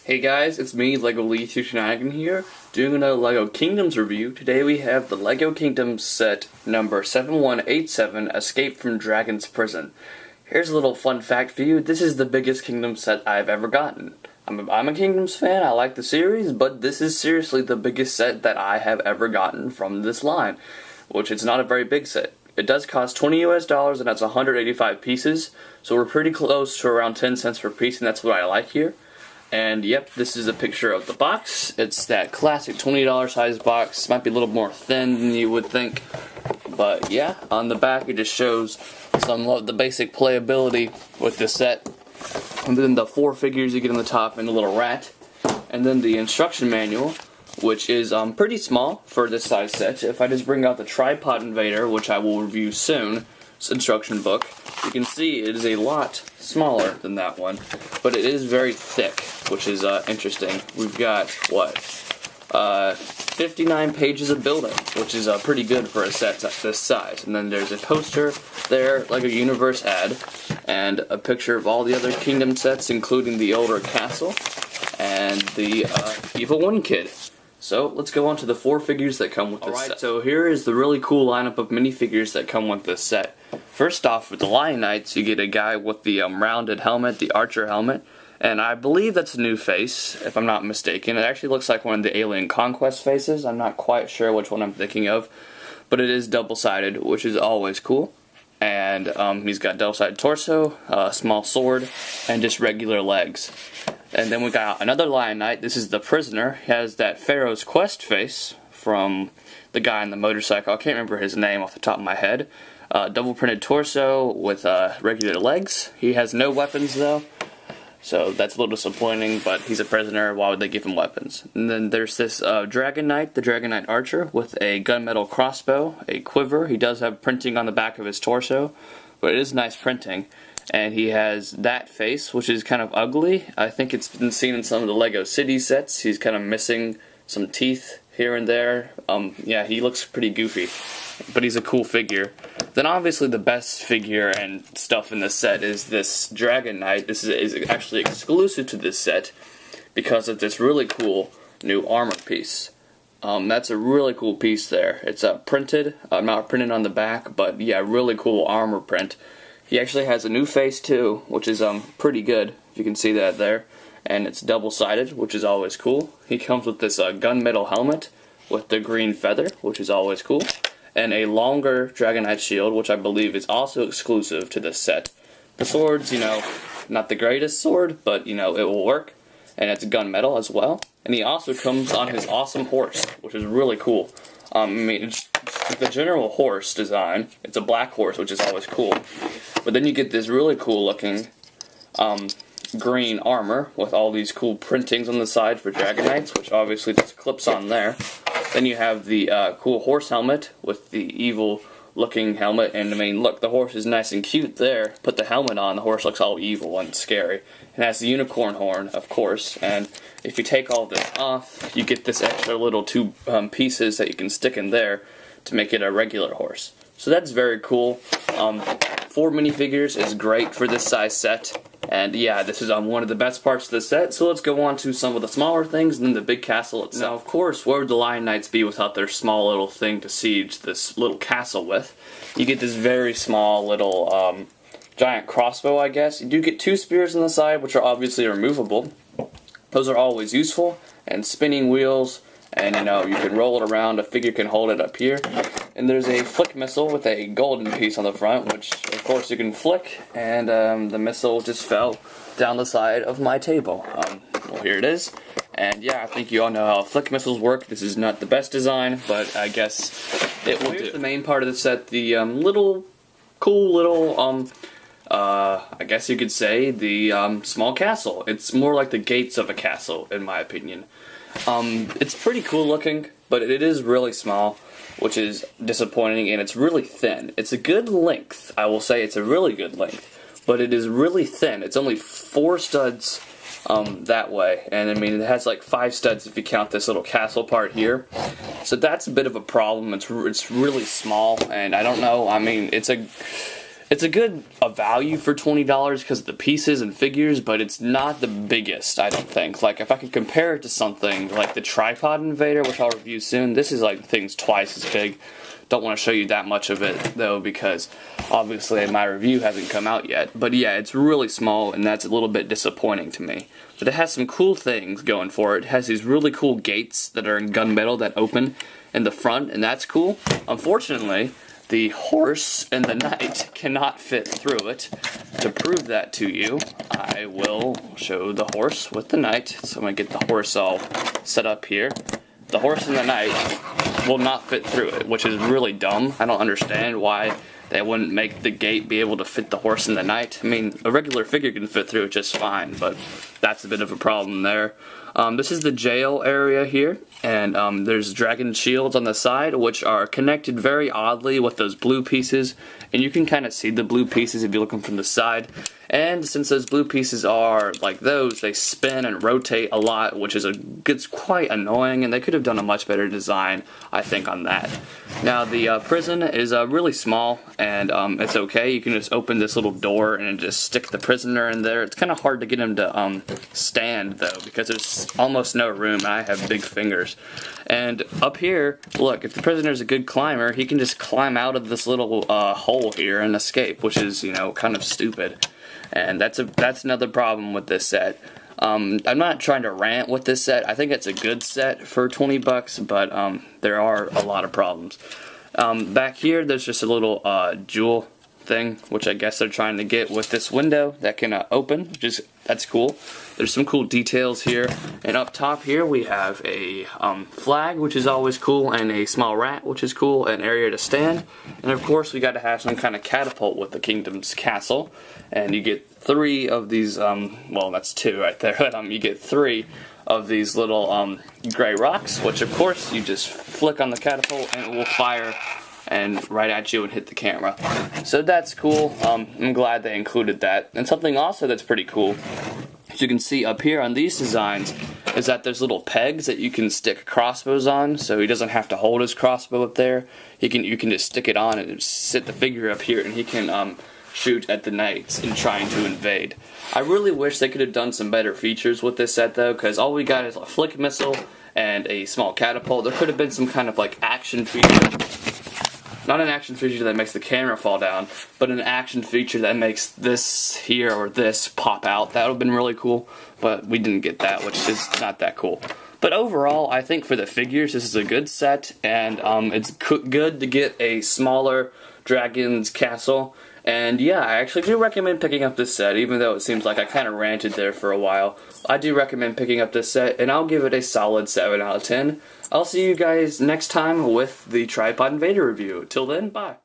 Hey guys, it's me, Lego Lee Shenanigan here, doing another LEGO Kingdoms review. Today we have the LEGO Kingdoms set number 7187, Escape from Dragon's Prison. Here's a little fun fact for you, this is the biggest Kingdoms set I've ever gotten. I'm a Kingdoms fan, I like the series, but this is seriously the biggest set that I have ever gotten from this line, which it's not a very big set. It does cost $20 US and that's 185 pieces, so we're pretty close to around 10 cents per piece, and that's what I like here. And yep, this is a picture of the box. It's that classic $20 size box. Might be a little more thin than you would think. But yeah, on the back it just shows some of the basic playability with this set. And then the 4 figures you get on the top and a little rat. And then the instruction manual, which is pretty small for this size set. If I just bring out the Tripod Invader, which I will review soon, instruction book, you can see it is a lot smaller than that one, but it is very thick, which is interesting. We've got, 59 pages of building, which is pretty good for a set this size. And then there's a poster there, like a universe ad, and a picture of all the other Kingdom sets, including the older castle and the Evil One Kid. So let's go on to the 4 figures that come with this set. So here is the really cool lineup of minifigures that come with this set. First off, with the Lion Knights, you get a guy with the rounded helmet, the Archer helmet, and I believe that's a new face, if I'm not mistaken. It actually looks like one of the Alien Conquest faces. I'm not quite sure which one I'm thinking of, but it is double-sided, which is always cool. And he's got double-sided torso, a small sword, and just regular legs. And then we got another Lion Knight. This is the Prisoner. He has that Pharaoh's Quest face from the guy on the motorcycle. I can't remember his name off the top of my head. Double printed torso with regular legs. He has no weapons though, so that's a little disappointing, but he's a prisoner. Why would they give him weapons? And then there's this Dragon Knight, the Dragon Knight Archer, with a gunmetal crossbow, a quiver. He does have printing on the back of his torso, but it is nice printing. And he has that face, which is kind of ugly. I think it's been seen in some of the LEGO City sets. He's kind of missing some teeth here and there. Yeah, he looks pretty goofy, but he's a cool figure. Then obviously the best figure and stuff in this set is this Dragon Knight. This is actually exclusive to this set because of this really cool new armor piece. That's a really cool piece there. It's printed, not printed on the back, but yeah, really cool armor print. He actually has a new face too, which is pretty good, if you can see that there. And it's double-sided, which is always cool. He comes with this gunmetal helmet with the green feather, which is always cool. And a longer Dragon Knight shield, which I believe is also exclusive to this set. The sword's, not the greatest sword, but, it will work. And it's gunmetal as well. And he also comes on his awesome horse, which is really cool. It's the general horse design. It's a black horse, which is always cool. But then you get this really cool looking green armor with all these cool printings on the side for Dragon Knights, which obviously just clips on there. Then you have the cool horse helmet with the evil looking helmet, and look, the horse is nice and cute there. Put the helmet on, the horse looks all evil and scary. It has the unicorn horn, of course, and if you take all this off, you get this extra little 2 pieces that you can stick in there to make it a regular horse. So that's very cool. 4 minifigures is great for this size set. And yeah, this is one of the best parts of the set, so let's go on to some of the smaller things and then the big castle itself. Now, of course, where would the Lion Knights be without their small little thing to siege this little castle with? You get this very small little giant crossbow, I guess. You do get 2 spears on the side, which are obviously removable. Those are always useful, and spinning wheels, and you can roll it around, a figure can hold it up here. And there's a flick missile with a golden piece on the front, which of course you can flick, and the missile just fell down the side of my table. Well, here it is. And yeah, I think you all know how flick missiles work. This is not the best design, but I guess it will do. Here's the main part of the set, the cool little, I guess you could say, the small castle. It's more like the gates of a castle, in my opinion. It's pretty cool looking, but it is really small, which is disappointing, and it's really thin. It's a good length, I will say it's a really good length, but it is really thin. It's only 4 studs that way, and it has like 5 studs if you count this little castle part here. So that's a bit of a problem. It's really small, and I don't know, It's a good value for $20 because of the pieces and figures, but it's not the biggest, I don't think. Like, if I could compare it to something like the Tripod Invader, which I'll review soon, this is like things twice as big. Don't want to show you that much of it, though, because obviously my review hasn't come out yet. But yeah, it's really small, and that's a little bit disappointing to me. But it has some cool things going for it. It has these really cool gates that are in gunmetal that open in the front, and that's cool. Unfortunately, the horse and the knight cannot fit through it. To prove that to you, I will show the horse with the knight. So I'm going to get the horse all set up here. The horse and the knight will not fit through it, which is really dumb. I don't understand why they wouldn't make the gate be able to fit the horse and the knight. I mean, a regular figure can fit through it just fine, but that's a bit of a problem there. This is the jail area here, and there's dragon shields on the side, which are connected very oddly with those blue pieces, and you can kind of see the blue pieces if you look them from the side. And since those blue pieces are like those, they spin and rotate a lot, which is it's quite annoying, and they could have done a much better design, I think, on that. Now, the prison is really small, and it's okay. You can just open this little door and just stick the prisoner in there. It's kind of hard to get him to stand, though, because there's almost no room. I have big fingers. And up here, look, if the prisoner's a good climber, he can just climb out of this little hole here and escape, which is, you know, kind of stupid. And that's another problem with this set. I'm not trying to rant with this set. I think it's a good set for 20 bucks, but there are a lot of problems. Back here, there's just a little jewel thing, which I guess they're trying to get with this window that can open, that's cool. There's some cool details here, and up top here we have a flag, which is always cool, and a small rat, which is cool, an area to stand, and of course we got to have some kind of catapult with the kingdom's castle, and you get 3 of these, well, that's 2 right there, but you get 3 of these little gray rocks, which of course you just flick on the catapult and it will fire and right at you and hit the camera. So that's cool. I'm glad they included that. And something also that's pretty cool, as you can see up here on these designs, is that there's little pegs that you can stick crossbows on, so he doesn't have to hold his crossbow up there. You can just stick it on and sit the figure up here, and he can shoot at the knights in trying to invade. I really wish they could have done some better features with this set, though, because all we got is a flick missile and a small catapult. There could have been some kind of like action feature. Not an action feature that makes the camera fall down, but an action feature that makes this here or this pop out. That would have been really cool, but we didn't get that, which is not that cool. But overall, I think for the figures, this is a good set, and it's good to get a smaller Dragon's Castle. And yeah, I actually do recommend picking up this set, even though it seems like I kind of ranted there for a while. I do recommend picking up this set, and I'll give it a solid 7 out of 10. I'll see you guys next time with the Tripod Invader review. Till then, bye.